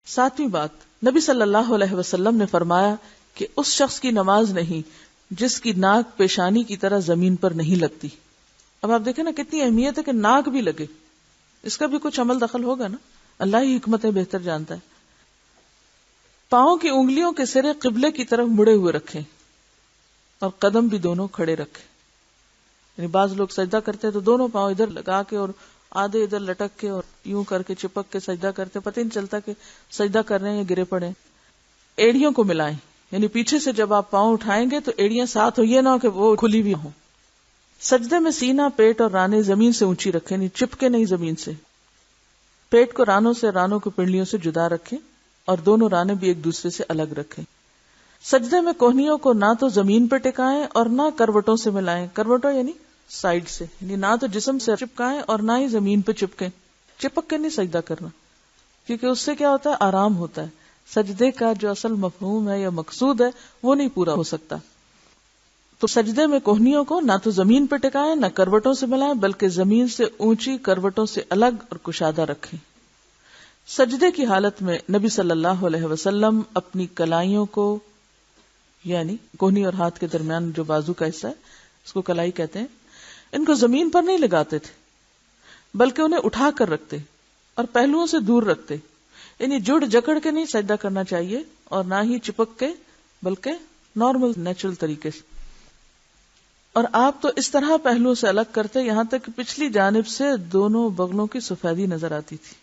ساتویں بات، نبی صلی اللہ علیہ وسلم نے فرمایا کہ اس شخص کی نماز نہیں جس کی ناک پیشانی کی طرح زمین پر نہیں لگتی. اب آپ دیکھیں نا کتنی اہمیت ہے کہ ناک بھی لگے، اس کا بھی کچھ عمل دخل ہوگا نا، اللہ ہی حکمتیں بہتر جانتا ہے. پاؤں کی انگلیوں کے سرے قبلے کی طرف مڑے ہوئے رکھیں اور قدم بھی دونوں کھڑے رکھیں. یعنی بعض لوگ سجدہ کرتے ہیں تو دونوں پاؤں ادھر لگا کے اور آدھے ادھر لٹک کے اور یوں کر کے چپک کے سجدہ کرتے، پتہ ہی نہیں چلتا کہ سجدہ کر رہے ہیں یا گرے پڑے. ایڑیوں کو ملائیں، یعنی پیچھے سے جب آپ پاؤں اٹھائیں گے تو ایڑیاں ساتھ ہو، یہ نہ ہو کہ وہ کھلی بھی ہوں. سجدے میں سینہ، پیٹ اور رانے زمین سے اونچی رکھیں، یعنی چپکے نہیں زمین سے. پیٹ کو رانوں سے، رانوں کو پنڈلیوں سے جدا رکھیں اور دونوں رانے بھی ایک دوسرے سے الگ رکھیں. سجدے میں کوہنیوں کو نہ تو زمین پہ ٹکائیں اور نہ کروٹوں سے ملائیں. کروٹوں یعنی سائیڈ سے، یعنی نہ تو جسم سے چپکائیں اور نہ ہی زمین پہ چپکیں. چپک کے نہیں سجدہ کرنا، کیونکہ اس سے کیا ہوتا ہے، آرام ہوتا ہے. سجدے کا جو اصل مفہوم ہے یا مقصود ہے وہ نہیں پورا ہو سکتا. تو سجدے میں کوہنیوں کو نہ تو زمین پہ ٹکائیں نہ کروٹوں سے ملائیں، بلکہ زمین سے اونچی، کروٹوں سے الگ اور کشادہ رکھیں. سجدے کی حالت میں نبی صلی اللہ علیہ وسلم اپنی کلائیوں کو، یعنی کوہنی اور ہاتھ کے درمیان جو بازو کا حصہ ہے اس کو کلائی کہتے ہیں، ان کو زمین پر نہیں لگاتے تھے بلکہ انہیں اٹھا کر رکھتے اور پہلوؤں سے دور رکھتے. یعنی جڑ جکڑ کے نہیں سجدہ کرنا چاہیے اور نہ ہی چپک کے، بلکہ نارمل نیچرل طریقے سے. اور آپ تو اس طرح پہلوؤں سے الگ کرتے یہاں تک کہ پچھلی جانب سے دونوں بغلوں کی سفیدی نظر آتی تھی.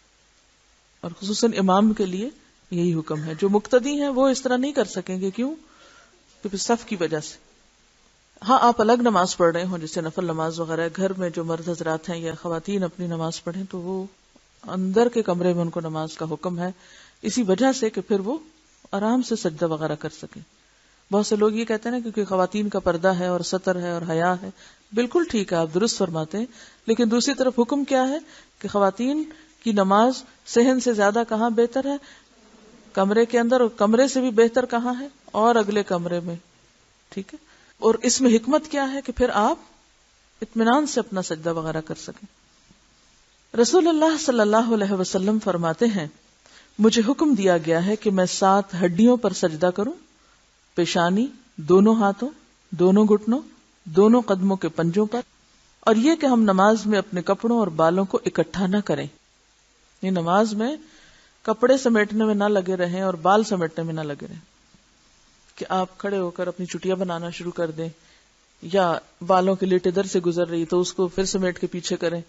اور خصوصاً امام کے لیے یہی حکم ہے. جو مقتدی ہیں وہ اس طرح نہیں کر سکیں گے. کیوں؟ کیونکہ صف کی وجہ سے. ہاں آپ الگ نماز پڑھ رہے ہوں جیسے نفل نماز وغیرہ، گھر میں جو مرد حضرات ہیں یا خواتین اپنی نماز پڑھیں تو وہ اندر کے کمرے میں ان کو نماز کا حکم ہے، اسی وجہ سے کہ پھر وہ آرام سے سجدہ وغیرہ کر سکیں. بہت سے لوگ یہ کہتے ہیں نا کیونکہ خواتین کا پردہ ہے اور ستر ہے اور حیا ہے. بالکل ٹھیک ہے، آپ درست فرماتے ہیں، لیکن دوسری طرف حکم کیا ہے کہ خواتین کی نماز صحن سے زیادہ کہاں بہتر ہے؟ کمرے کے اندر. اور کمرے سے بھی بہتر کہاں ہے؟ اور اگلے کمرے میں. ٹھیک ہے. اور اس میں حکمت کیا ہے کہ پھر آپ اطمینان سے اپنا سجدہ وغیرہ کر سکیں. رسول اللہ صلی اللہ علیہ وسلم فرماتے ہیں، مجھے حکم دیا گیا ہے کہ میں 7 ہڈیوں پر سجدہ کروں: پیشانی، دونوں ہاتھوں، دونوں گھٹنوں، دونوں قدموں کے پنجوں پر، اور یہ کہ ہم نماز میں اپنے کپڑوں اور بالوں کو اکٹھا نہ کریں. یہ نماز میں کپڑے سمیٹنے میں نہ لگے رہیں اور بال سمیٹنے میں نہ لگے رہیں کہ آپ کھڑے ہو کر اپنی چٹیاں بنانا شروع کر دیں، یا بالوں کی لٹ ادھر سے گزر رہی تو اس کو پھر سمیٹ کے پیچھے کریں،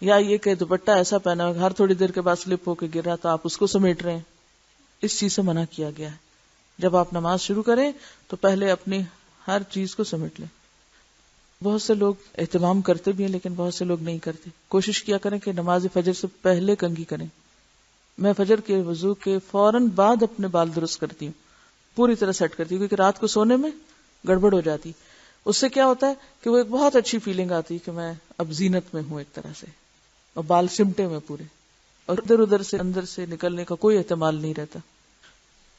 یا یہ کہ دوپٹہ ایسا پہنا ہر تھوڑی دیر کے بعد سلپ ہو کے گر رہا تو آپ اس کو سمیٹ رہے ہیں. اس چیز سے منع کیا گیا ہے. جب آپ نماز شروع کریں تو پہلے اپنی ہر چیز کو سمیٹ لیں. بہت سے لوگ اہتمام کرتے بھی ہیں لیکن بہت سے لوگ نہیں کرتے. کوشش کیا کریں کہ نماز فجر سے پہلے کنگھی کریں. میں فجر کے وضو کے فوراً بعد اپنے بال درست کرتی ہوں، پوری طرح سیٹ کرتی ہوں، کیونکہ رات کو سونے میں گڑبڑ ہو جاتی. اس سے کیا ہوتا ہے کہ وہ ایک بہت اچھی فیلنگ آتی کہ میں اب زینت میں ہوں ایک طرح سے، اور بال سمٹے میں پورے، اور ادھر ادھر سے اندر سے نکلنے کا کوئی احتمال نہیں رہتا.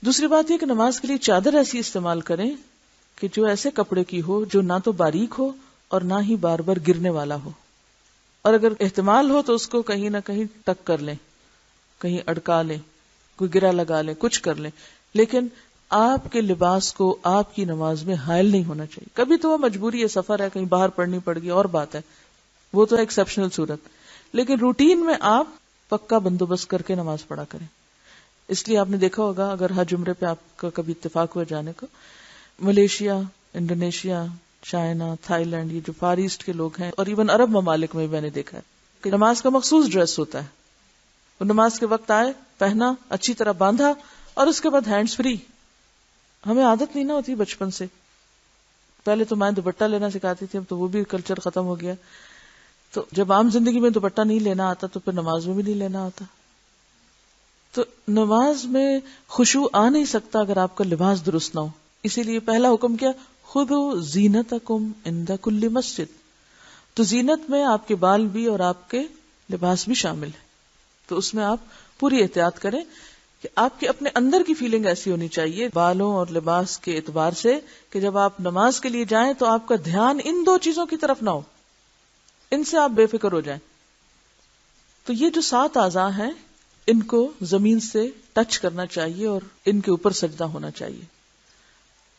دوسری بات یہ کہ نماز کے لیے چادر ایسی استعمال کریں کہ جو ایسے کپڑے کی ہو جو نہ تو باریک ہو اور نہ ہی بار بار گرنے والا ہو، اور اگر احتمال ہو تو اس کو کہیں نہ کہیں ٹک کر لیں، کہیں اڑکا لیں، کوئی گرا لگا لیں، کچھ کر لیں. لیکن آپ کے لباس کو آپ کی نماز میں حائل نہیں ہونا چاہیے. کبھی تو وہ مجبوری ہے، سفر ہے، کہیں باہر پڑھنی پڑ گئی اور بات ہے، وہ تو ایکسیپشنل صورت. لیکن روٹین میں آپ پکا بندوبست کر کے نماز پڑھا کریں. اس لیے آپ نے دیکھا ہوگا اگر حج عمرے پہ آپ کا کبھی اتفاق ہوا جانے کا، Malaysia, Indonesia, China, Thailand, یہ جو فار ایسٹ کے لوگ ہیں، اور ایون عرب ممالک میں بھی میں نے دیکھا ہے کہ نماز کا مخصوص ڈریس ہوتا ہے. وہ نماز کے وقت آئے، پہنا، اچھی طرح باندھا، اور اس کے بعد ہینڈز فری. ہمیں عادت نہیں نہ ہوتی بچپن سے. پہلے تو میں دوپٹہ لینا سکھاتی تھی، اب تو وہ بھی کلچر ختم ہو گیا. تو جب عام زندگی میں دوپٹہ نہیں لینا آتا تو پھر نماز میں بھی نہیں لینا آتا. تو نماز میں خشوع آ نہیں سکتا اگر آپ کا لباس درست نہ ہو. اسی لیے پہلا حکم کیا؟ خذوا زینتکم عند کل مسجد. تو زینت میں آپ کے بال بھی اور آپ کے لباس بھی شامل ہے. تو اس میں آپ پوری احتیاط کریں کہ آپ کے اپنے اندر کی فیلنگ ایسی ہونی چاہیے بالوں اور لباس کے اعتبار سے کہ جب آپ نماز کے لیے جائیں تو آپ کا دھیان ان 2 چیزوں کی طرف نہ ہو، ان سے آپ بے فکر ہو جائیں. تو یہ جو 7 اعضاء ہیں ان کو زمین سے ٹچ کرنا چاہیے اور ان کے اوپر سجدہ ہونا چاہیے.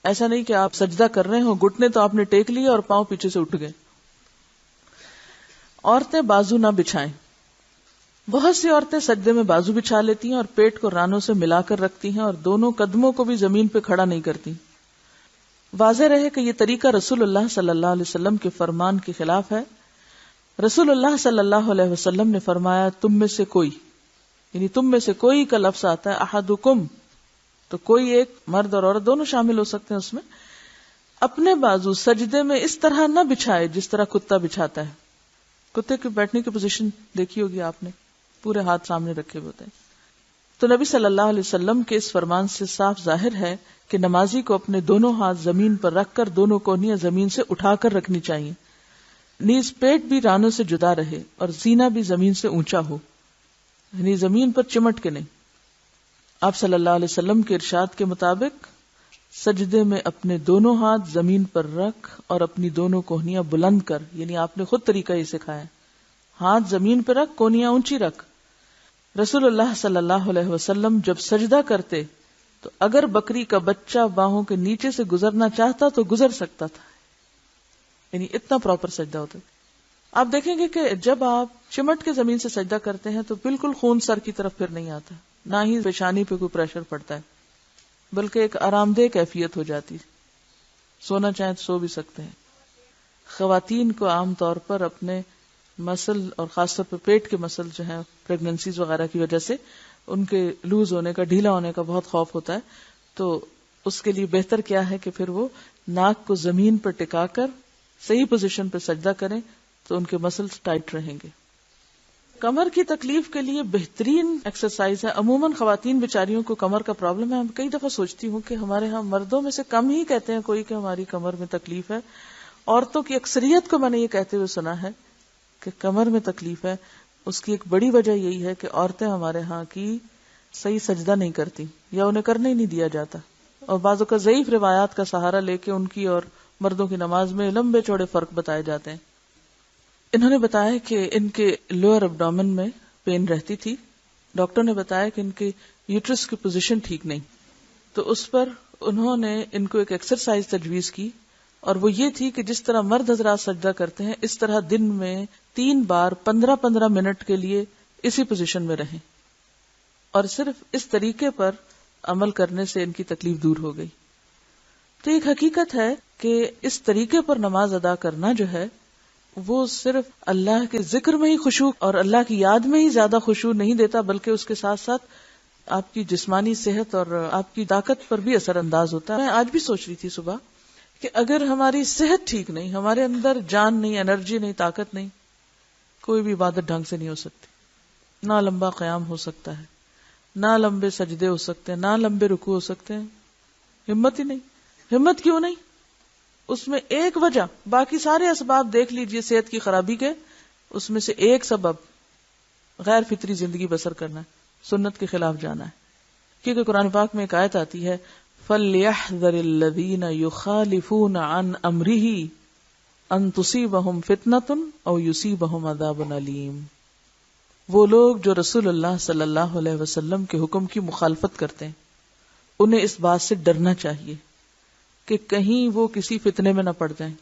ایسا نہیں کہ آپ سجدہ کر رہے ہو، گھٹنے تو آپ نے ٹیک لیے اور پاؤں پیچھے سے اٹھ گئے. عورتیں بازو نہ بچھائیں. بہت سی عورتیں سجدے میں بازو بچھا لیتی ہیں اور پیٹ کو رانوں سے ملا کر رکھتی ہیں اور دونوں قدموں کو بھی زمین پہ کھڑا نہیں کرتی. واضح رہے کہ یہ طریقہ رسول اللہ صلی اللہ علیہ وسلم کے فرمان کے خلاف ہے. رسول اللہ صلی اللہ علیہ وسلم نے فرمایا تم میں سے کوئی، یعنی تم میں سے کوئی کا لفظ آتا ہے احدکم، تو کوئی ایک، مرد اور عورت دونوں شامل ہو سکتے ہیں اس میں، اپنے بازو سجدے میں اس طرح نہ بچھائے جس طرح کتا بچھاتا ہے. کتے کی بیٹھنے کی پوزیشن دیکھی ہوگی آپ نے، پورے ہاتھ سامنے رکھے ہوتے ہیں. تو نبی صلی اللہ علیہ وسلم کے اس فرمان سے صاف ظاہر ہے کہ نمازی کو اپنے دونوں ہاتھ زمین پر رکھ کر دونوں کونیاں زمین سے اٹھا کر رکھنی چاہیے. نیز پیٹ بھی رانوں سے جدا رہے اور سینہ بھی زمین سے اونچا ہو، یعنی زمین پر چمٹ کے نہیں. آپ صلی اللہ علیہ وسلم کے ارشاد کے مطابق سجدے میں اپنے دونوں ہاتھ زمین پر رکھ اور اپنی دونوں کوہنیاں بلند کر، یعنی آپ نے خود طریقہ یہ سکھایا، ہاتھ زمین پر رکھ، کونیاں اونچی رکھ. رسول اللہ صلی اللہ علیہ وسلم جب سجدہ کرتے تو اگر بکری کا بچہ باہوں کے نیچے سے گزرنا چاہتا تو گزر سکتا تھا، یعنی اتنا پراپر سجدہ ہوتا. آپ دیکھیں گے کہ جب آپ چمٹ کے زمین سے سجدہ کرتے ہیں تو بالکل خون سر کی طرف پھر نہیں آتا، نہ ہی پیشانی پہ کوئی پریشر پڑتا ہے، بلکہ ایک آرام دہ کیفیت ہو جاتی. سونا چاہیں تو سو بھی سکتے ہیں. خواتین کو عام طور پر اپنے مسل اور خاص طور پر پیٹ کے مسل جو ہیں پریگننسیز وغیرہ کی وجہ سے ان کے لوز ہونے کا، ڈھیلا ہونے کا بہت خوف ہوتا ہے. تو اس کے لیے بہتر کیا ہے کہ پھر وہ ناک کو زمین پر ٹکا کر صحیح پوزیشن پہ سجدہ کریں تو ان کے مسلز ٹائٹ رہیں گے. کمر کی تکلیف کے لیے بہترین ایکسرسائز ہے. عموماً خواتین بیچاریوں کو کمر کا پرابلم ہے. کئی دفعہ سوچتی ہوں کہ ہمارے ہاں مردوں میں سے کم ہی کہتے ہیں کوئی کہ ہماری کمر میں تکلیف ہے. عورتوں کی اکثریت کو میں نے یہ کہتے ہوئے سنا ہے کہ کمر میں تکلیف ہے. اس کی ایک بڑی وجہ یہی ہے کہ عورتیں ہمارے ہاں کی صحیح سجدہ نہیں کرتی یا انہیں کرنے ہی نہیں دیا جاتا، اور بعض اوقات ضعیف روایات کا سہارا لے کے ان کی اور مردوں کی نماز میں لمبے چوڑے فرق بتائے جاتے ہیں. انہوں نے بتایا کہ ان کے لوئر ابڈومن میں پین رہتی تھی. ڈاکٹر نے بتایا کہ ان کے یوٹرس کی پوزیشن ٹھیک نہیں، تو اس پر انہوں نے ان کو ایک ایکسرسائز تجویز کی، اور وہ یہ تھی کہ جس طرح مرد حضرات سجدہ کرتے ہیں اس طرح دن میں 3 بار 15-15 منٹ کے لیے اسی پوزیشن میں رہیں، اور صرف اس طریقے پر عمل کرنے سے ان کی تکلیف دور ہو گئی. تو ایک حقیقت ہے کہ اس طریقے پر نماز ادا کرنا جو ہے وہ صرف اللہ کے ذکر میں ہی خشوع اور اللہ کی یاد میں ہی زیادہ خشوع نہیں دیتا، بلکہ اس کے ساتھ ساتھ آپ کی جسمانی صحت اور آپ کی طاقت پر بھی اثر انداز ہوتا ہے. میں آج بھی سوچ رہی تھی صبح کہ اگر ہماری صحت ٹھیک نہیں، ہمارے اندر جان نہیں، انرجی نہیں، طاقت نہیں، کوئی بھی عبادت ڈھنگ سے نہیں ہو سکتی. نہ لمبا قیام ہو سکتا ہے، نہ لمبے سجدے ہو سکتے ہیں، نہ لمبے رکوع ہو سکتے ہیں. ہمت ہی نہیں. ہمت کیوں نہیں؟ اس میں ایک وجہ، باقی سارے اسباب دیکھ لیجئے صحت کی خرابی کے، اس میں سے ایک سبب غیر فطری زندگی بسر کرنا ہے، سنت کے خلاف جانا ہے. کیونکہ قرآن پاک میں ایک آیت آتی ہے فَلْيَحْذَرِ الَّذِينَ يُخَالِفُونَ عَنْ أَمْرِهِ أَن تُصِيبَهُمْ فِتْنَةٌ أَوْ يُصِيبَهُمْ عَذَابٌ أَلِيمٌ. وہ لوگ جو رسول اللہ صلی اللہ علیہ وسلم کے حکم کی مخالفت کرتے ہیں انہیں اس بات سے ڈرنا چاہیے کہ کہیں وہ کسی فتنے میں نہ پڑ جائیں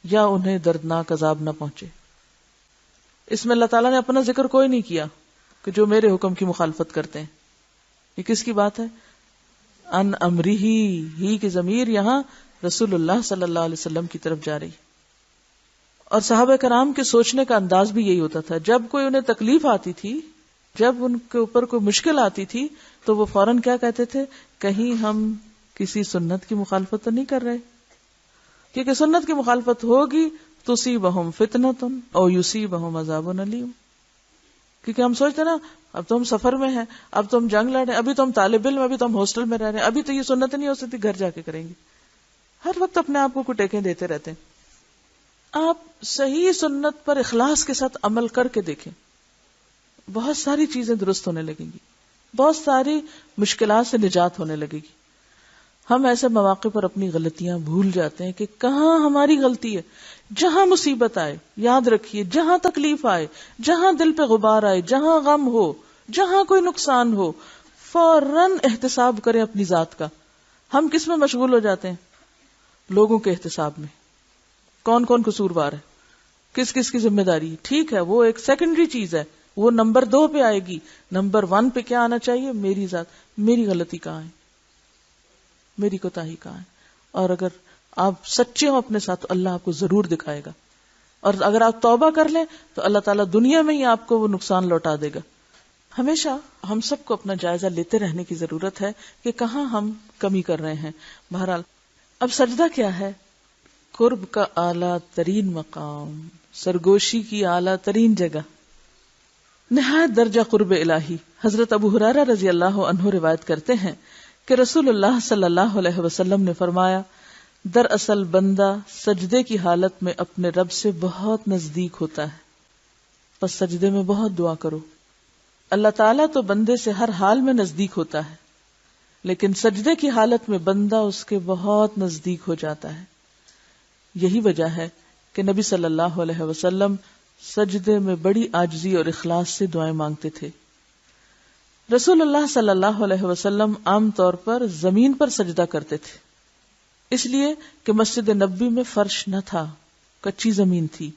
یا انہیں دردناک عذاب نہ پہنچے. اس میں اللہ تعالیٰ نے اپنا ذکر کوئی نہیں کیا کہ جو میرے حکم کی مخالفت کرتے ہیں. یہ کس کی بات ہے؟ ان امرہ، ہی کی ضمیر یہاں رسول اللہ صلی اللہ علیہ وسلم کی طرف جا رہی. اور صحابہ کرام کے سوچنے کا انداز بھی یہی ہوتا تھا. جب کوئی انہیں تکلیف آتی تھی، جب ان کے اوپر کوئی مشکل آتی تھی تو وہ فوراً کیا کہتے تھے؟ کہیں ہم کسی سنت کی مخالفت تو نہیں کر رہے، کیونکہ سنت کی مخالفت ہوگی تصیبہم فتنۃ او یصیبہم عذاب علیم. کیونکہ ہم سوچتے نا اب تو ہم سفر میں ہیں، اب تو ہم جنگ لڑ رہے ہیں، ابھی تو ہم طالب علم، ابھی تو ہم ہاسٹل میں رہ رہے ہیں، ابھی تو یہ سنت نہیں ہو سکتی، گھر جا کے کریں گے. ہر وقت اپنے آپ کو ٹیکیں دیتے رہتے ہیں. آپ صحیح سنت پر اخلاص کے ساتھ عمل کر کے دیکھیں، بہت ساری چیزیں درست ہونے لگیں گی، بہت ساری مشکلات سے نجات ہونے لگے گی. ہم ایسے مواقع پر اپنی غلطیاں بھول جاتے ہیں کہ کہاں ہماری غلطی ہے. جہاں مصیبت آئے یاد رکھیے، جہاں تکلیف آئے، جہاں دل پہ غبار آئے، جہاں غم ہو، جہاں کوئی نقصان ہو فوراً احتساب کریں اپنی ذات کا. ہم کس میں مشغول ہو جاتے ہیں؟ لوگوں کے احتساب میں. کون کون قصوروار ہے، کس کس کی ذمہ داری. ٹھیک ہے، وہ ایک سیکنڈری چیز ہے، وہ نمبر 2 پہ آئے گی. نمبر 1 پہ کیا آنا چاہیے؟ میری ذات، میری غلطی کہاں ہے، میری کوتاہی کہاں ہے. اور اگر آپ سچے ہو اپنے ساتھ تو اللہ آپ کو ضرور دکھائے گا. اور اگر آپ توبہ کر لیں تو اللہ تعالیٰ دنیا میں ہی آپ کو وہ نقصان لوٹا دے گا. ہمیشہ ہم سب کو اپنا جائزہ لیتے رہنے کی ضرورت ہے کہ کہاں ہم کمی کر رہے ہیں. بہرحال اب سجدہ کیا ہے؟ قرب کا اعلیٰ ترین مقام، سرگوشی کی اعلیٰ ترین جگہ، نہایت درجہ قرب الہی. حضرت ابو ہریرہ رضی اللہ عنہ روایت کرتے ہیں کہ رسول اللہ صلی اللہ علیہ وسلم نے فرمایا، دراصل بندہ سجدے کی حالت میں اپنے رب سے بہت نزدیک ہوتا ہے، پس سجدے میں بہت دعا کرو. اللہ تعالیٰ تو بندے سے ہر حال میں نزدیک ہوتا ہے، لیکن سجدے کی حالت میں بندہ اس کے بہت نزدیک ہو جاتا ہے. یہی وجہ ہے کہ نبی صلی اللہ علیہ وسلم سجدے میں بڑی عاجزی اور اخلاص سے دعائیں مانگتے تھے. رسول اللہ صلی اللہ علیہ وسلم عام طور پر زمین پر سجدہ کرتے تھے، اس لیے کہ مسجد نبوی میں فرش نہ تھا، کچی زمین تھی.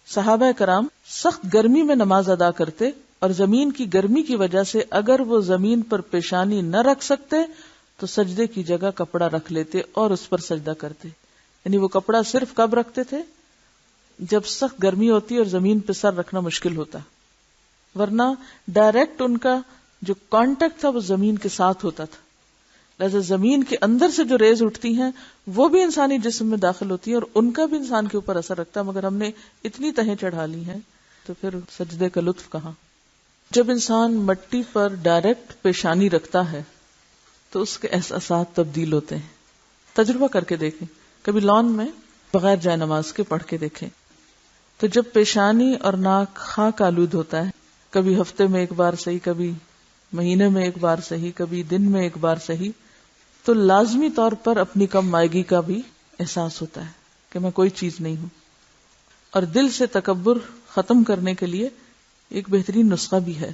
صحابہ کرام سخت گرمی میں نماز ادا کرتے اور زمین کی گرمی کی وجہ سے اگر وہ زمین پر پیشانی نہ رکھ سکتے تو سجدے کی جگہ کپڑا رکھ لیتے اور اس پر سجدہ کرتے. یعنی وہ کپڑا صرف کب رکھتے تھے؟ جب سخت گرمی ہوتی اور زمین پہ سر رکھنا مشکل ہوتا، ورنہ ڈائریکٹ ان کا جو کانٹیکٹ تھا وہ زمین کے ساتھ ہوتا تھا. لہذا زمین کے اندر سے جو ریز اٹھتی ہیں وہ بھی انسانی جسم میں داخل ہوتی ہیں اور ان کا بھی انسان کے اوپر اثر رکھتا ہے، مگر ہم نے اتنی تہیں چڑھا لی ہیں تو پھر سجدے کا لطف کہاں. جب انسان مٹی پر ڈائریکٹ پیشانی رکھتا ہے تو اس کے احساسات تبدیل ہوتے ہیں. تجربہ کر کے دیکھیں، کبھی لان میں بغیر جائے نماز کے پڑھ کے دیکھیں تو جب پیشانی اور ناک خاک آلود ہوتا ہے، کبھی ہفتے میں ایک بار صحیح، کبھی مہینے میں ایک بار صحیح، کبھی دن میں ایک بار صحیح، تو لازمی طور پر اپنی کم مائگی کا بھی احساس ہوتا ہے کہ میں کوئی چیز نہیں ہوں. اور دل سے تکبر ختم کرنے کے لیے ایک بہترین نسخہ بھی ہے.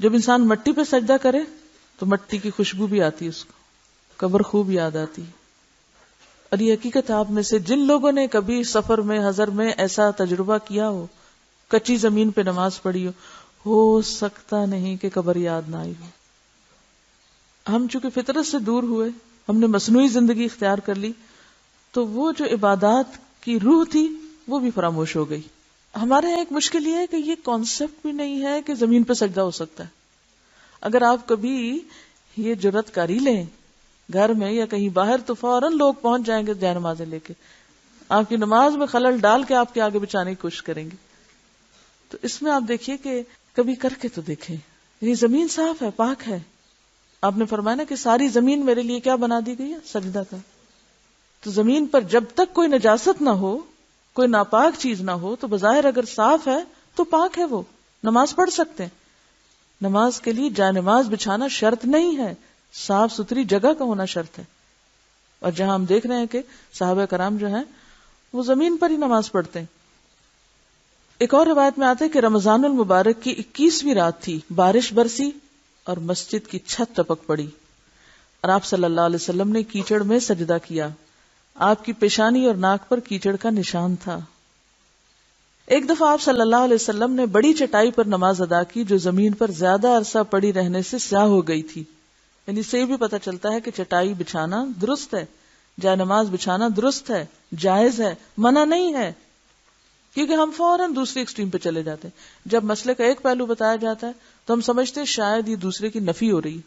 جب انسان مٹی پہ سجدہ کرے تو مٹی کی خوشبو بھی آتی ہے، اس کو قبر خوب یاد آتی ہے. اور یہ حقیقت آپ میں سے جن لوگوں نے کبھی سفر میں، حضر میں ایسا تجربہ کیا ہو، کچی زمین پہ نماز پڑھی ہو سکتا نہیں کہ قبر یاد نہ آئی ہو. ہم چونکہ فطرت سے دور ہوئے، ہم نے مصنوعی زندگی اختیار کر لی، تو وہ جو عبادات کی روح تھی وہ بھی فراموش ہو گئی. ہمارے یہاں ایک مشکل یہ ہے کہ یہ کانسیپٹ بھی نہیں ہے کہ زمین پہ سجدہ ہو سکتا ہے. اگر آپ کبھی یہ جرات کاری لیں گھر میں یا کہیں باہر تو فوراً لوگ پہنچ جائیں گے جائے نمازیں لے کے، آپ کی نماز میں خلل ڈال کے آپ کے آگے بچانے کی کوشش کریں گے. تو اس میں آپ دیکھیے کہ کبھی کر کے تو دیکھیں. یہ زمین صاف ہے، پاک ہے. آپ نے فرمایا نا کہ ساری زمین میرے لیے کیا بنا دی گئی ہے؟ سجدہ کا. تو زمین پر جب تک کوئی نجاست نہ ہو، کوئی ناپاک چیز نہ ہو، تو بظاہر اگر صاف ہے تو پاک ہے، وہ نماز پڑھ سکتے ہیں. نماز کے لیے جائے نماز بچھانا شرط نہیں ہے، صاف ستھری جگہ کا ہونا شرط ہے. اور جہاں ہم دیکھ رہے ہیں کہ صحابہ کرام جو ہیں وہ زمین پر ہی نماز پڑھتے ہیں. ایک اور روایت میں آتا ہے کہ رمضان المبارک کی 21ویں رات تھی، بارش برسی اور مسجد کی چھت ٹپک پڑی اور آپ صلی اللہ علیہ وسلم نے کیچڑ میں سجدہ کیا. آپ کی پیشانی اور ناک پر کیچڑ کا نشان تھا. ایک دفعہ آپ صلی اللہ علیہ وسلم نے بڑی چٹائی پر نماز ادا کی جو زمین پر زیادہ عرصہ پڑی رہنے سے سیاہ ہو گئی تھی. یعنی اس سے یہ بھی پتہ چلتا ہے کہ چٹائی بچھانا درست ہے، جائے نماز بچھانا درست ہے، جائز ہے، منع نہیں ہے. کیونکہ ہم فوراً دوسری ایکسٹریم پہ چلے جاتے ہیں. جب مسئلے کا ایک پہلو بتایا جاتا ہے تو ہم سمجھتے ہیں شاید یہ دوسرے کی نفی ہو رہی،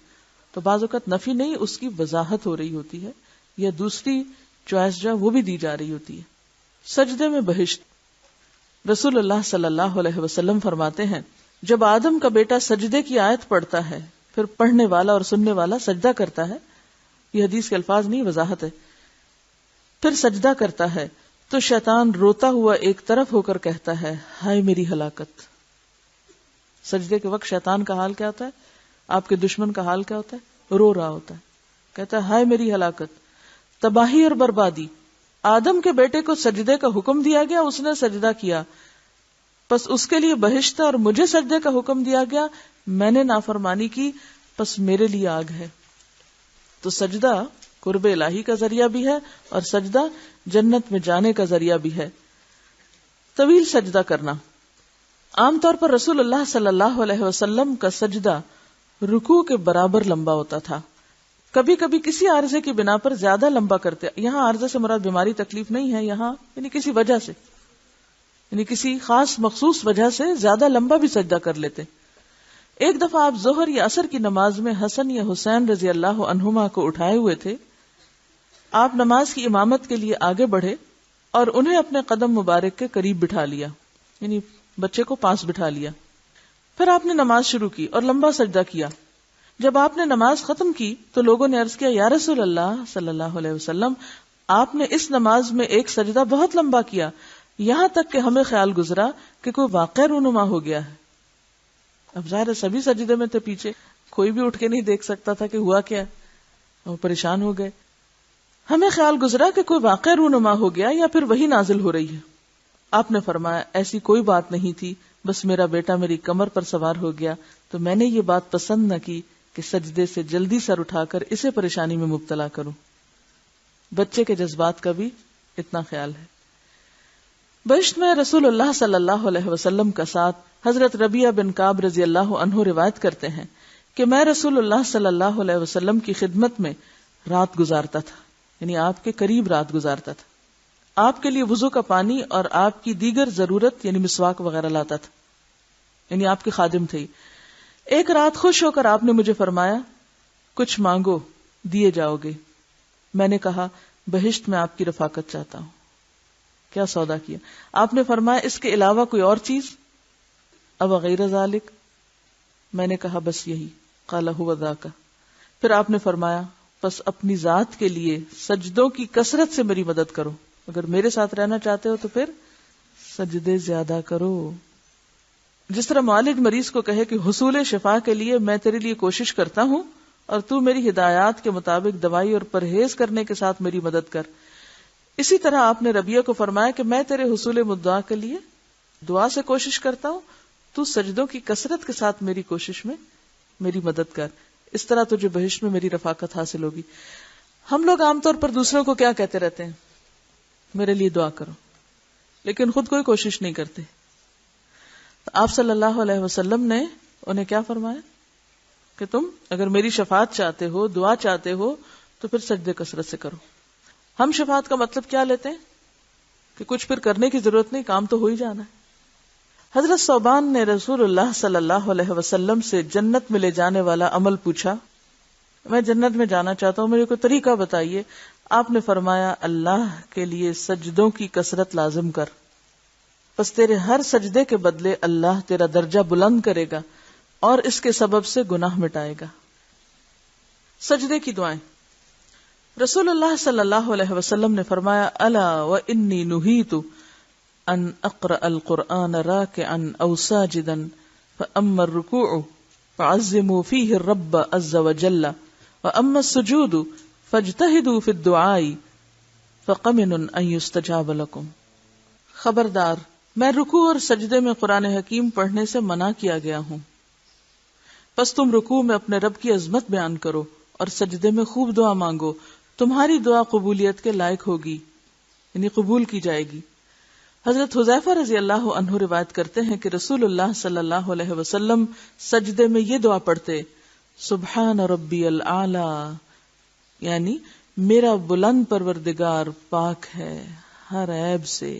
تو بعض اوقات نفی نہیں، اس کی وضاحت ہو رہی ہوتی ہے یا دوسری چوائس جو ہے وہ بھی دی جا رہی ہوتی ہے. سجدے میں بہشت. رسول اللہ صلی اللہ علیہ وسلم فرماتے ہیں جب آدم کا بیٹا سجدے کی آیت پڑھتا ہے پھر پڑھنے والا اور سننے والا سجدہ کرتا ہے، یہ حدیث کے الفاظ نہیں وضاحت ہے، پھر سجدہ کرتا ہے تو شیطان روتا ہوا ایک طرف ہو کر کہتا ہے ہائے میری ہلاکت. سجدے کے وقت شیطان کا حال کیا ہوتا ہے؟ آپ کے دشمن کا حال کیا ہوتا ہے؟ رو رہا ہوتا ہے، کہتا ہے ہائے میری ہلاکت، تباہی اور بربادی. آدم کے بیٹے کو سجدے کا حکم دیا گیا، اس نے سجدہ کیا، بس اس کے لیے بہشت اور مجھے سجدے کا حکم دیا گیا، میں نے نافرمانی کی پس میرے لیے آگ ہے. تو سجدہ قرب الہی کا ذریعہ بھی ہے اور سجدہ جنت میں جانے کا ذریعہ بھی ہے. طویل سجدہ کرنا. عام طور پر رسول اللہ صلی اللہ علیہ وسلم کا سجدہ رکوع کے برابر لمبا ہوتا تھا. کبھی کبھی کسی عارضے کی بنا پر زیادہ لمبا کرتے. یہاں عارضے سے مراد بیماری تکلیف نہیں ہے, یہاں یعنی کسی وجہ سے, یعنی کسی خاص مخصوص وجہ سے زیادہ لمبا بھی سجدہ کر لیتے. ایک دفعہ آپ ظہر یا عصر کی نماز میں حسن یا حسین رضی اللہ عنہما کو اٹھائے ہوئے تھے. آپ نماز کی امامت کے لیے آگے بڑھے اور انہیں اپنے قدم مبارک کے قریب بٹھا لیا, یعنی بچے کو پاس بٹھا لیا. پھر آپ نے نماز شروع کی اور لمبا سجدہ کیا. جب آپ نے نماز ختم کی تو لوگوں نے عرض کیا, یا رسول اللہ صلی اللہ علیہ وسلم, آپ نے اس نماز میں ایک سجدہ بہت لمبا کیا, یہاں تک کہ ہمیں خیال گزرا کہ کوئی واقعہ رونما ہو گیا ہے. اب ظاہر ہے سبھی سجدے میں تھے پیچھے, کوئی بھی اٹھ کے نہیں دیکھ سکتا تھا کہ ہوا کیا, وہ پریشان ہو گئے. ہمیں خیال گزرا کہ کوئی واقعہ رونما ہو گیا یا پھر وہی نازل ہو رہی ہے. آپ نے فرمایا, ایسی کوئی بات نہیں تھی, بس میرا بیٹا میری کمر پر سوار ہو گیا تو میں نے یہ بات پسند نہ کی کہ سجدے سے جلدی سر اٹھا کر اسے پریشانی میں مبتلا کروں. بچے کے جذبات کا بھی اتنا خیال ہے. بہشت میں رسول اللہ صلی اللہ علیہ وسلم کا ساتھ. حضرت ربیعہ بن کعب رضی اللہ عنہ روایت کرتے ہیں کہ میں رسول اللہ صلی اللہ علیہ وسلم کی خدمت میں رات گزارتا تھا, یعنی آپ کے قریب رات گزارتا تھا. آپ کے لیے وضو کا پانی اور آپ کی دیگر ضرورت یعنی مسواک وغیرہ لاتا تھا, یعنی آپ کے خادم تھے. ایک رات خوش ہو کر آپ نے مجھے فرمایا, کچھ مانگو دیے جاؤ گے. میں نے کہا, بہشت میں آپ کی رفاقت چاہتا ہوں. کیا سودا کیا. آپ نے فرمایا, اس کے علاوہ کوئی اور چیز؟ اب غیر ذالک, میں نے کہا بس یہی. قال هو ذاک. پھر آپ نے فرمایا, بس اپنی ذات کے لیے سجدوں کی کثرت سے میری مدد کرو. اگر میرے ساتھ رہنا چاہتے ہو تو پھر سجدے زیادہ کرو. جس طرح معالج مریض کو کہے کہ حصول شفا کے لیے میں تیرے لیے کوشش کرتا ہوں اور تو میری ہدایات کے مطابق دوائی اور پرہیز کرنے کے ساتھ میری مدد کر, اسی طرح آپ نے ربیعہ کو فرمایا کہ میں تیرے حصول مدعا کے لیے دعا سے کوشش کرتا ہوں, تو سجدوں کی کثرت کے ساتھ میری کوشش میں میری مدد کر. اس طرح تجھے بہشت میں میری رفاقت حاصل ہوگی. ہم لوگ عام طور پر دوسروں کو کیا کہتے رہتے ہیں, میرے لیے دعا کرو, لیکن خود کوئی کوشش نہیں کرتے. آپ صلی اللہ علیہ وسلم نے انہیں کیا فرمایا کہ تم اگر میری شفاعت چاہتے ہو, دعا چاہتے ہو, تو پھر سجدے کثرت سے کرو. ہم شفاعت کا مطلب کیا لیتے ہیں کہ کچھ پھر کرنے کی ضرورت نہیں, کام تو ہو ہی جانا ہے. حضرت ثوبان نے رسول اللہ صلی اللہ علیہ وسلم سے جنت میں لے جانے والا عمل پوچھا, میں جنت میں جانا چاہتا ہوں, مجھے کوئی طریقہ بتائیے. آپ نے فرمایا, اللہ کے لیے سجدوں کی کثرت لازم کر, پس تیرے ہر سجدے کے بدلے اللہ تیرا درجہ بلند کرے گا اور اس کے سبب سے گناہ مٹائے گا. سجدے کی دعائیں. رسول اللہ صلی اللہ علیہ وسلم نے فرمایا, الا وانی نہیت ان اقرأ القرآن راکعا او ساجدا فاما الرکوع فعظموا فیہ الرب عز وجل واما السجود فاجتہدوا فی الدعاء فقمن ان یستجاب لکم. خبردار, میں رکوع اور سجدے میں قرآن حکیم پڑھنے سے منع کیا گیا ہوں, پس تم رکوع میں اپنے رب کی عظمت بیان کرو اور سجدے میں خوب دعا مانگو, تمہاری دعا قبولیت کے لائق ہوگی, یعنی قبول کی جائے گی. حضرت حذیفہ رضی اللہ عنہ روایت کرتے ہیں کہ رسول اللہ صلی اللہ علیہ وسلم سجدے میں یہ دعا پڑھتے, سبحان ربی الاعلی, یعنی میرا بلند پروردگار پاک ہے ہر عیب سے.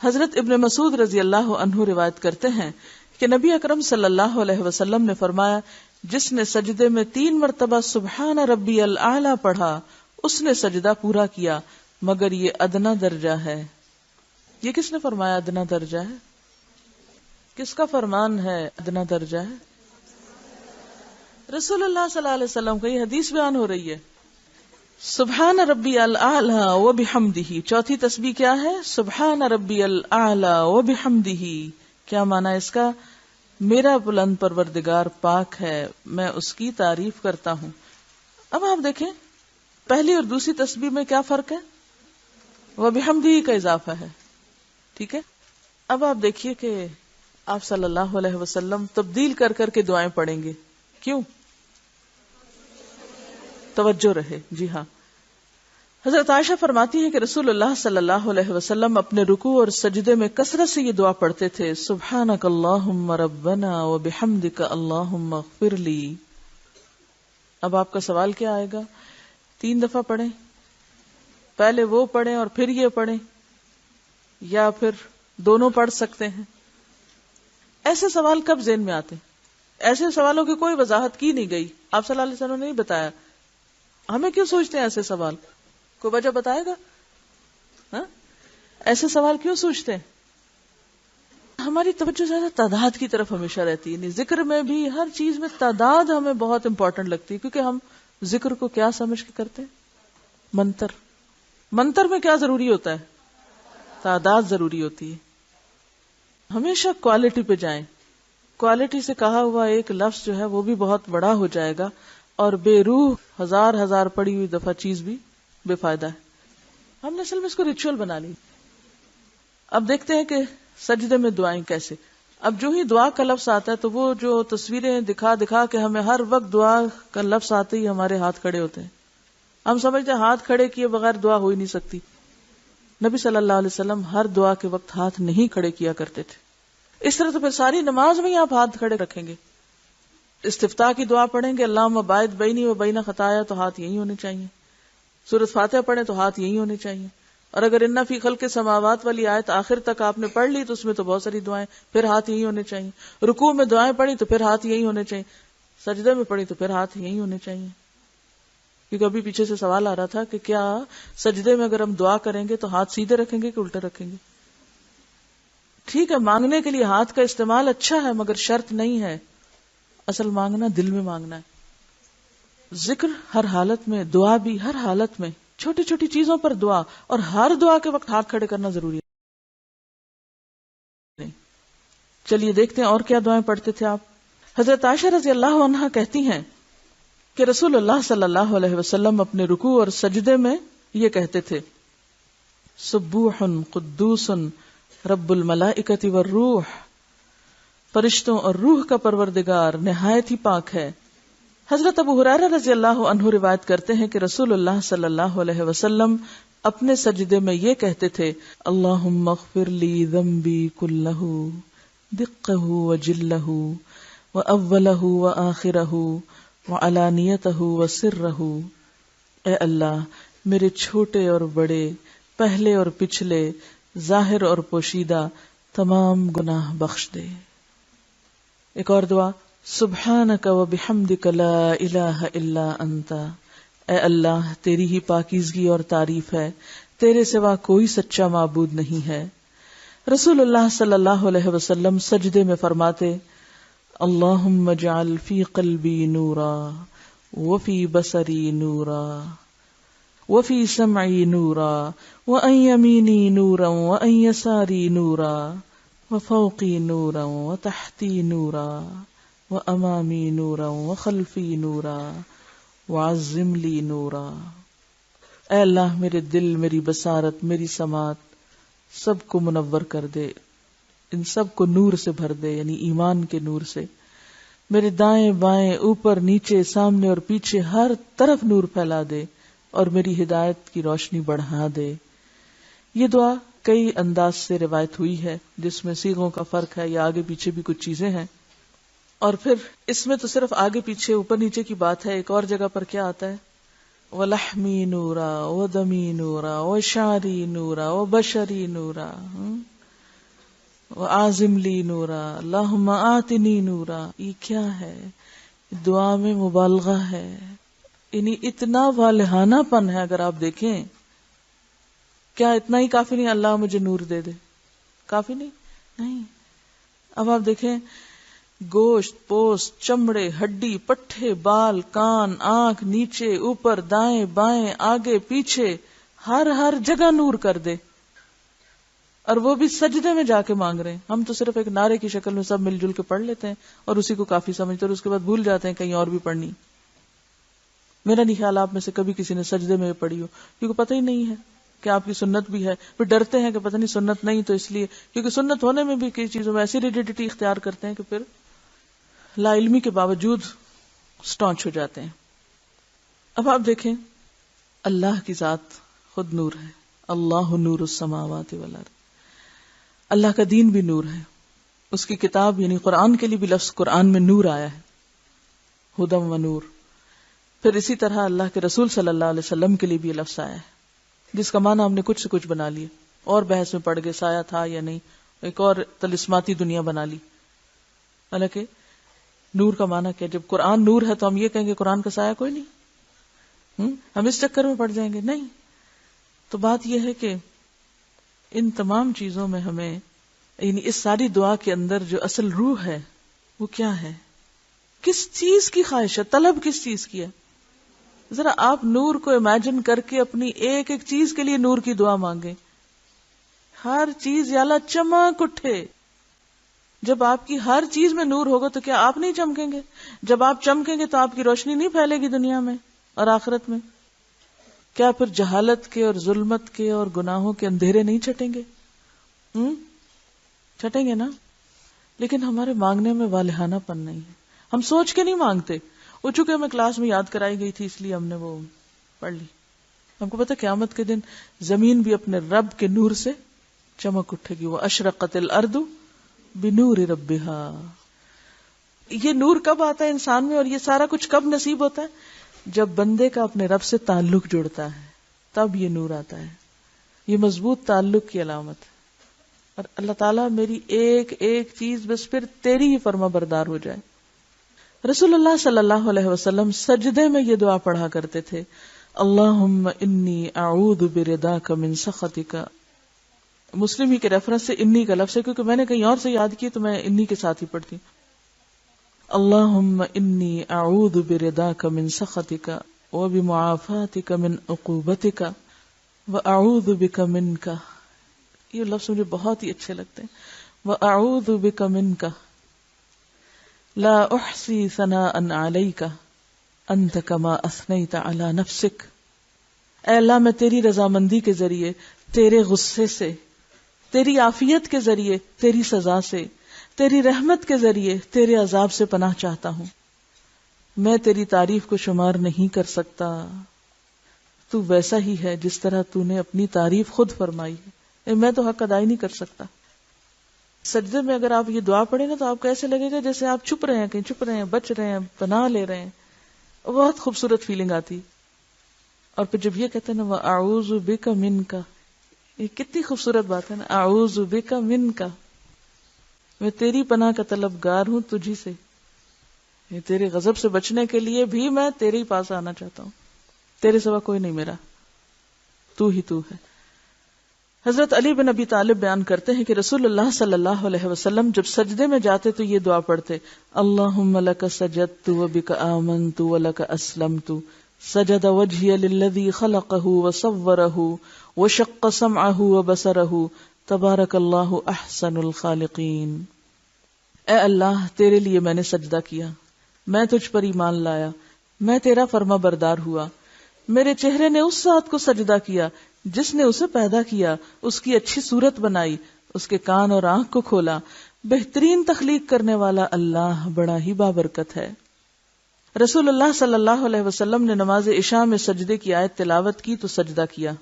حضرت ابن مسعود رضی اللہ عنہ روایت کرتے ہیں کہ نبی اکرم صلی اللہ علیہ وسلم نے فرمایا, جس نے سجدے میں 3 مرتبہ سبحان ربی الاعلی پڑھا اس نے سجدہ پورا کیا, مگر یہ ادنا درجہ ہے. یہ کس نے فرمایا ادنا درجہ ہے؟ کس کا فرمان ہے ادنا درجہ ہے؟ رسول اللہ صلی اللہ علیہ وسلم کا. یہ حدیث بیان ہو رہی ہے. سبحان ربی الاعلی وبحمدہ. چوتھی تسبیح کیا ہے؟ سبحان ربی الاعلی وبحمدہ. کیا معنی اس کا؟ میرا بلند پروردگار پاک ہے, میں اس کی تعریف کرتا ہوں. اب آپ دیکھیں پہلی اور دوسری تسبیح میں کیا فرق ہے؟ وبحمدہ کا اضافہ ہے, ٹھیک ہے. اب آپ دیکھیے کہ آپ صلی اللہ علیہ وسلم تبدیل کر کر کے دعائیں پڑھیں گے. کیوں؟ توجہ رہے. جی ہاں. حضرت عائشہ فرماتی ہیں کہ رسول اللہ صلی اللہ علیہ وسلم اپنے رکوع اور سجدے میں کثرت سے یہ دعا پڑھتے تھے, سبحانک اللہم ربنا وبحمدک اللہم اغفر لی. اب آپ کا سوال کیا آئے گا؟ 3 دفعہ پڑھیں, پہلے وہ پڑھیں اور پھر یہ پڑھیں, یا پھر دونوں پڑھ سکتے ہیں؟ ایسے سوال کب ذہن میں آتے ہیں؟ ایسے سوالوں کی کوئی وضاحت کی نہیں گئی, آپ صلی اللہ علیہ وسلم نے نہیں بتایا. ہمیں کیوں سوچتے ہیں ایسے سوال؟ کوئی وجہ بتائے گا؟ ہاں؟ ایسے سوال کیوں سوچتے ہیں؟ ہماری توجہ زیادہ تعداد کی طرف ہمیشہ رہتی ہے. ذکر میں بھی ہر چیز میں تعداد ہمیں بہت امپورٹنٹ لگتی ہے, کیونکہ ہم ذکر کو کیا سمجھ کے کرتے ہیں؟ منتر. منتر میں کیا ضروری ہوتا ہے؟ تعداد ضروری ہوتی ہے. ہمیشہ کوالٹی پہ جائیں. کوالٹی سے کہا ہوا ایک لفظ جو ہے وہ بھی بہت بڑا ہو جائے گا, اور بے روح ہزار پڑی ہوئی دفعہ چیز بھی بے فائدہ ہے. ہم نے اصل میں اس کو ریچول بنا لی. اب دیکھتے ہیں کہ سجدے میں دعائیں کیسے. اب جو ہی دعا کا لفظ آتا ہے تو وہ جو تصویریں دکھا کے ہمیں ہر وقت دعا کا لفظ آتے ہی ہمارے ہاتھ کھڑے ہوتے ہیں. ہم سمجھتے ہیں ہاتھ کھڑے کیے بغیر دعا ہو ہی نہیں سکتی. نبی صلی اللہ علیہ وسلم ہر دعا کے وقت ہاتھ نہیں کھڑے کیا کرتے تھے. اس طرح تو پھر ساری نماز میں ہی آپ ہاتھ کھڑے رکھیں گے. استفتاح کی دعا پڑھیں گے, اللہم باعث بینی و بین خطایا, تو ہاتھ یہی ہونے چاہیے. سورۃ فاتحہ پڑھیں تو ہاتھ یہی ہونے چاہیے. اور اگر انا فی خلق السماوات والی آیت آخر تک آپ نے پڑھ لی تو اس میں تو بہت ساری دعائیں, پھر ہاتھ یہی ہونے چاہیے. رکوع میں دعائیں پڑھی تو پھر ہاتھ یہی ہونے چاہیے. سجدے میں پڑھی تو پھر ہاتھ یہی ہونے چاہیے. کیونکہ ابھی پیچھے سے سوال آ رہا تھا کہ کیا سجدے میں اگر ہم دعا کریں گے تو ہاتھ سیدھے رکھیں گے کہ الٹے رکھیں گے؟ ٹھیک ہے, مانگنے کے لیے ہاتھ کا استعمال اچھا ہے, مگر شرط نہیں ہے. اصل مانگنا دل میں مانگنا ہے. ذکر ہر حالت میں, دعا بھی ہر حالت میں, چھوٹی چھوٹی چیزوں پر دعا, اور ہر دعا کے وقت ہاتھ کھڑے کرنا ضروری ہے. چلیے دیکھتے ہیں اور کیا دعائیں پڑھتے تھے آپ. حضرت عائشہ رضی اللہ عنہا کہتی ہیں کہ رسول اللہ صلی اللہ علیہ وسلم اپنے رکوع اور سجدے میں یہ کہتے تھے, سبوح قدوس رب الملائکۃ والروح, فرشتوں اور روح کا پروردگار نہایت ہی پاک ہے. حضرت ابو ہریرہ رضی اللہ عنہ روایت کرتے ہیں کہ رسول اللہ صلی اللہ علیہ وسلم اپنے سجدے میں یہ کہتے تھے, اللہم اغفر لی ذنبی کلہ دقہ وجلہ واولہ وآخرہ وعلانیتہ وسرہ. اے اللہ میرے چھوٹے اور بڑے, پہلے اور پچھلے, ظاہر اور پوشیدہ تمام گناہ بخش دے. ایک اور دعا, سبحانک وبحمدک لا الہ الا انت. اے اللہ تیری ہی پاکیزگی اور تعریف ہے, تیرے سوا کوئی سچا معبود نہیں ہے. رسول اللہ صلی اللہ علیہ وسلم سجدے میں فرماتے, اللہم اجعل فی قلبی نورا وفی بصری نورا وفی سمعی نورا وعن یمینی نورا وعن یساری نورا وفوقی نورا وتحتی نورا وامامی نورا وخلفی نورا وعظم لی نورا. اے اللہ میرے دل, میری بصارت, میری سماعت سب کو منور کر دے, ان سب کو نور سے بھر دے, یعنی ایمان کے نور سے. میرے دائیں بائیں, اوپر نیچے, سامنے اور پیچھے ہر طرف نور پھیلا دے, اور میری ہدایت کی روشنی بڑھا دے. یہ دعا کئی انداز سے روایت ہوئی ہے, جس میں صیغوں کا فرق ہے یا آگے پیچھے بھی کچھ چیزیں ہیں. اور پھر اس میں تو صرف آگے پیچھے اوپر نیچے کی بات ہے. ایک اور جگہ پر کیا آتا ہے, وَلَحْمِي نُورًا وَدَمِي نُورًا وَشَعْرِي نُورًا وَبَشَرِي نُورًا وَعَازِمْ لِي نُورًا اللہم آتِنِی نُورًا. یہ کیا ہے؟ دعا میں مبالغہ ہے, یعنی اتنا والہانہ پن ہے. اگر آپ دیکھیں, کیا اتنا ہی کافی نہیں اللہ مجھے نور دے دے؟ کافی نہیں. اب آپ دیکھیں, گوشت, پوست, چمڑے, ہڈی, پٹھے, بال, کان, آنکھ, نیچے, اوپر, دائیں بائیں, آگے پیچھے, ہر جگہ نور کر دے, اور وہ بھی سجدے میں جا کے مانگ رہے ہیں. ہم تو صرف ایک نعرے کی شکل میں سب مل جل کے پڑھ لیتے ہیں اور اسی کو کافی سمجھتے ہیں, اور اس کے بعد بھول جاتے ہیں کہیں اور بھی پڑھنی. میرا نہیں خیال آپ میں سے کبھی کسی نے سجدے میں پڑھی ہو, کیونکہ پتہ ہی نہیں ہے. کہ آپ کی سنت بھی ہے، پھر ڈرتے ہیں کہ پتہ نہیں سنت نہیں تو اس لیے، کیونکہ سنت ہونے میں بھی کئی چیزوں میں ایسی ریجیڈیٹی اختیار کرتے ہیں کہ پھر لا علمی کے باوجود سٹانچ ہو جاتے ہیں۔ اب آپ دیکھیں اللہ کی ذات خود نور ہے، اللہ نور السماوات والارض، اللہ کا دین بھی نور ہے، اس کی کتاب یعنی قرآن کے لیے بھی لفظ قرآن میں نور آیا ہے، ہدم و نور۔ پھر اسی طرح اللہ کے رسول صلی اللہ علیہ وسلم کے لیے بھی یہ لفظ آیا ہے، جس کا معنی ہم نے کچھ سے کچھ بنا لیا، اور بحث میں پڑ گئے سایہ تھا یا نہیں، ایک اور طلسماتی دنیا بنا لی۔ حالانکہ نور کا معنی کیا؟ جب قرآن نور ہے تو ہم یہ کہیں گے قرآن کا سایہ کوئی نہیں، ہم اس چکر میں پڑ جائیں گے؟ نہیں۔ تو بات یہ ہے کہ ان تمام چیزوں میں ہمیں یعنی اس ساری دعا کے اندر جو اصل روح ہے وہ کیا ہے؟ کس چیز کی خواہش ہے؟ طلب کس چیز کی ہے؟ ذرا آپ نور کو امیجن کر کے اپنی ایک ایک چیز کے لیے نور کی دعا مانگیں، ہر چیز یا اللہ چمک اٹھے۔ جب آپ کی ہر چیز میں نور ہوگا تو کیا آپ نہیں چمکیں گے؟ جب آپ چمکیں گے تو آپ کی روشنی نہیں پھیلے گی دنیا میں اور آخرت میں؟ کیا پھر جہالت کے اور ظلمت کے اور گناہوں کے اندھیرے نہیں چھٹیں گے؟ چھٹیں گے نا؟ لیکن ہمارے مانگنے میں والہانہ پن نہیں ہے، ہم سوچ کے نہیں مانگتے۔ وہ چونکہ ہمیں کلاس میں یاد کرائی گئی تھی اس لیے ہم نے وہ پڑھ لی۔ ہم کو پتہ قیامت کے دن زمین بھی اپنے رب کے نور سے چمک اٹھے گی، وَأَشْرَقَتِ الْأَرْضُ بِنُورِ رَبِّهَا۔ یہ نور کب آتا ہے انسان میں، اور یہ سارا کچھ کب نصیب ہوتا ہے؟ جب بندے کا اپنے رب سے تعلق جڑتا ہے، تب یہ نور آتا ہے۔ یہ مضبوط تعلق کی علامت ہے۔ اور اللہ تعالیٰ میری ایک ایک چیز بس پھر تیری ہی فرما بردار ہو جائے۔ رسول اللہ صلی اللہ علیہ وسلم سجدے میں یہ دعا پڑھا کرتے تھے، اللہم انی اعوذ برضاک من سخطک۔ مسلم ہی کے ریفرنس سے انی کا لفظ ہے، کیونکہ میں نے کہیں اور سے یاد کی تو میں انی کے ساتھ ہی پڑھتی ہوں۔ اللہم انی اعوذ برضاک من سخطک وبمعافاتک من عقوبتک واعوذ بک منک۔ یہ لفظ مجھے بہت ہی اچھے لگتے ہیں، واعوذ بک منک لا احصی ثناء علیک انت کما اثنیت علی نفسک۔ اے اللہ میں تیری رضامندی کے ذریعے، تیرے غصے سے، تیری عافیت کے ذریعے، تیری سزا سے، تیری رحمت کے ذریعے تیرے عذاب سے پناہ چاہتا ہوں۔ میں تیری تعریف کو شمار نہیں کر سکتا، تو ویسا ہی ہے جس طرح تو نے اپنی تعریف خود فرمائی ہے، میں تو حق ادا ہی نہیں کر سکتا۔ سجدے میں اگر آپ یہ دعا پڑھیں نا تو آپ کو ایسے لگے گا جیسے آپ چھپ رہے ہیں، کہیں چھپ رہے ہیں، بچ رہے ہیں، پناہ لے رہے ہیں، بہت خوبصورت فیلنگ آتی۔ اور پھر جب یہ کہتے ہیں نا وَأَعُوذُ بِكَ مِنْكَ، یہ کتنی خوبصورت بات ہے نا، اعوذ بک منک، میں تیری پناہ کا طلبگار ہوں تجھی سے، تیرے غضب سے بچنے کے لیے بھی میں تیرے ہی پاس آنا چاہتا ہوں، تیرے سوا کوئی نہیں میرا، تو ہی تو ہے۔ حضرت علی بن ابی طالب بیان کرتے ہیں کہ رسول اللہ صلی اللہ علیہ وسلم جب سجدے میں جاتے تو یہ دعا پڑھتے، اللہم لک سجدت وبک آمنت ولک اسلمت، سجد وجہی للذی خلقہ وصورہ وشق سمعہ وبصرہ تبارک اللہ احسن الخالقین۔ اے اللہ تیرے لیے میں نے سجدہ کیا، میں تجھ پر ایمان لایا، میں تیرا فرما بردار ہوا، میرے چہرے نے اس ذات کو سجدہ کیا جس نے اسے پیدا کیا، اس کی اچھی صورت بنائی، اس کے کان اور آنکھ کو کھولا، بہترین تخلیق کرنے والا اللہ بڑا ہی بابرکت ہے۔ رسول اللہ صلی اللہ علیہ وسلم نے نماز عشاء میں سجدے کی آیت تلاوت کی تو سجدہ کیا،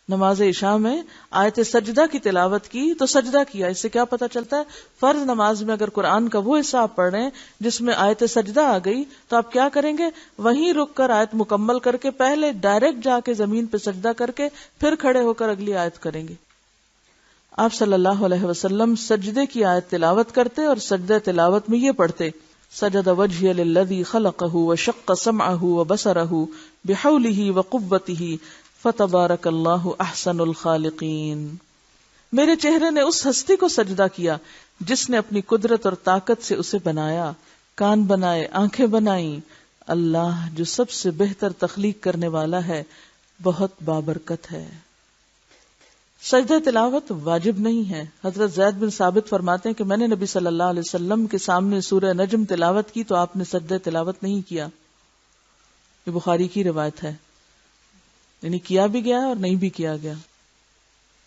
نماز عشاء میں آیت سجدہ کی تلاوت کی تو سجدہ کیا۔ اس سے کیا پتہ چلتا ہے؟ فرض نماز میں اگر قرآن کا وہ حصہ آپ پڑھ رہے ہیں جس میں آیت سجدہ آ گئی تو آپ کیا کریں گے؟ وہیں رک کر آیت مکمل کر کے پہلے ڈائریکٹ جا کے زمین پہ سجدہ کر کے پھر کھڑے ہو کر اگلی آیت کریں گے۔ آپ صلی اللہ علیہ وسلم سجدے کی آیت تلاوت کرتے اور سجدہ تلاوت میں یہ پڑھتے، سجد وجہی للذی خلقہ وشق سمعہ وبصرہ بحولہ وقوتہ فتبارک اللہ احسن الخالقین۔ میرے چہرے نے اس ہستی کو سجدہ کیا جس نے اپنی قدرت اور طاقت سے اسے بنایا، کان بنائے، آنکھیں بنائیں، اللہ جو سب سے بہتر تخلیق کرنے والا ہے، بہت بابرکت ہے۔ سجدہ تلاوت واجب نہیں ہے۔ حضرت زید بن ثابت فرماتے ہیں کہ میں نے نبی صلی اللہ علیہ وسلم کے سامنے سورہ نجم تلاوت کی تو آپ نے سجدہ تلاوت نہیں کیا۔ یہ بخاری کی روایت ہے۔ یعنی کیا بھی گیا اور نہیں بھی کیا گیا.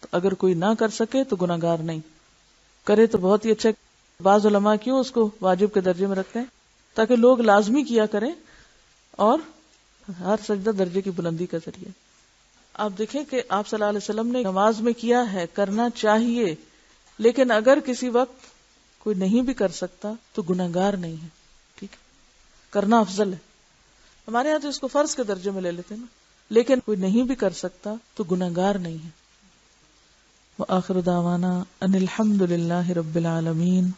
تو اگر کوئی نہ کر سکے تو گناہگار نہیں، کرے تو بہت ہی اچھا. بعض علماء کیوں اس کو واجب کے درجے میں رکھتے ہیں؟ تاکہ لوگ لازمی کیا کریں، اور ہر سجدہ درجے کی بلندی کا ذریعہ. آپ دیکھیں کہ آپ صلی اللہ علیہ وسلم نے نماز میں کیا ہے، کرنا چاہیے، لیکن اگر کسی وقت کوئی نہیں بھی کر سکتا تو گناہگار نہیں ہے. ٹھیک ہے، کرنا افضل ہے. ہمارے یہاں تو اس کو فرض کے درجے میں لے لیتے ہیں نا، لیکن کوئی نہیں بھی کر سکتا تو گناہگار نہیں ہے. وآخر دعوانا ان الحمد للہ رب العالمین.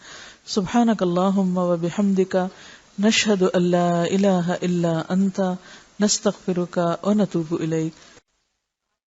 سبحانک اللہم وبحمدک، نشہد ان لا الہ الا انت، نستغفرک ونتوب الیک.